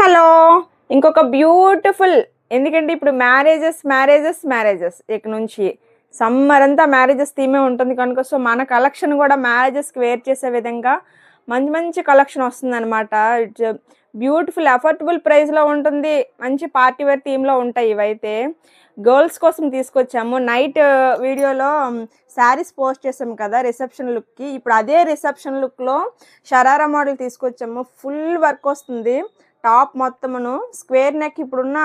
Hello ఇంకొక beautiful ఎందుకంటే ఇప్పుడు మ్యారేజెస్ ఇక నుంచి సమ్మర్ అంతా మ్యారేజెస్ థీమే ఉంటుంది కనుక సో మన కలెక్షన్ కూడా మ్యారేజెస్కి వేర్ చేసే విధంగా మంచి మంచి కలెక్షన్ వస్తుందన్నమాట. ఇట్స్ బ్యూటిఫుల్ అఫోర్డబుల్ ప్రైస్లో ఉంటుంది. మంచి పార్టీ వేర్ థీమ్లో ఉంటాయి ఇవైతే. గర్ల్స్ కోసం తీసుకొచ్చాము. నైట్ వీడియోలో శారీస్ పోస్ట్ చేసాం కదా రిసెప్షన్ లుక్కి. ఇప్పుడు అదే రిసెప్షన్ లుక్లో షరారా మోడల్ తీసుకొచ్చాము. ఫుల్ వర్క్ వస్తుంది. టాప్ మొత్తమును స్క్వేర్ నెక్, ఇప్పుడున్న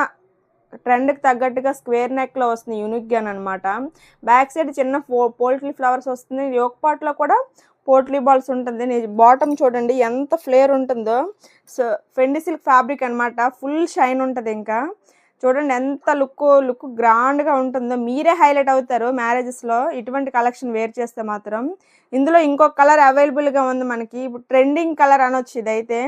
ట్రెండ్కి తగ్గట్టుగా స్క్వేర్ నెక్లో వస్తుంది యూనిక్గా అనమాట. బ్యాక్ సైడ్ చిన్న పోల్ట్రీ ఫ్లవర్స్ వస్తుంది. యోక్ పార్ట్లో కూడా పోట్లీ బాల్స్ ఉంటుంది. బాటమ్ చూడండి ఎంత ఫ్లేర్ ఉంటుందో. సో ఫెండి సిల్క్ ఫ్యాబ్రిక్ అనమాట. ఫుల్ షైన్ ఉంటుంది. ఇంకా చూడండి ఎంత లుక్ గ్రాండ్గా ఉంటుందో. మీరే హైలైట్ అవుతారు మ్యారేజెస్లో ఇటువంటి కలెక్షన్ వేర్ చేస్తే మాత్రం. ఇందులో ఇంకొక కలర్ అవైలబుల్గా ఉంది మనకి. ఇప్పుడు ట్రెండింగ్ కలర్ అనొచ్చు ఇదైతే.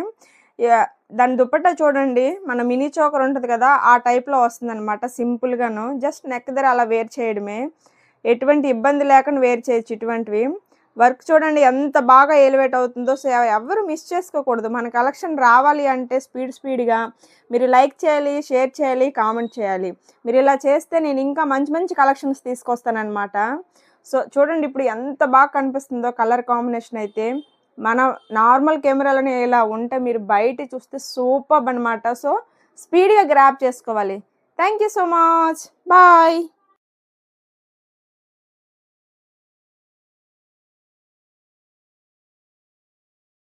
దాని దుపట్టా చూడండి, మన మినీ చోకర్ ఉంటుంది కదా ఆ టైప్లో వస్తుంది అనమాట. సింపుల్గాను జస్ట్ నెక్ దగ్గర అలా వేర్ చేయడమే. ఎటువంటి ఇబ్బంది లేకుండా వేర్ చేయొచ్చు ఇటువంటివి. వర్క్ చూడండి ఎంత బాగా ఎలివేట్ అవుతుందో. సో ఎవరు మిస్ చేసుకోకూడదు. మన కలెక్షన్ రావాలి అంటే స్పీడ్గా మీరు లైక్ చేయాలి, షేర్ చేయాలి, కామెంట్ చేయాలి. మీరు ఇలా చేస్తే నేను ఇంకా మంచి మంచి కలెక్షన్స్ తీసుకొస్తానమాట. సో చూడండి ఇప్పుడు ఎంత బాగా కనిపిస్తుందో కలర్ కాంబినేషన్ అయితే. మన నార్మల్ కెమెరాలోనే ఇలా ఉంటే మీరు బయట చూస్తే సూపర్ అనమాట. సో స్పీడ్గా గ్రాప్ చేసుకోవాలి. Thank you so much. Bye.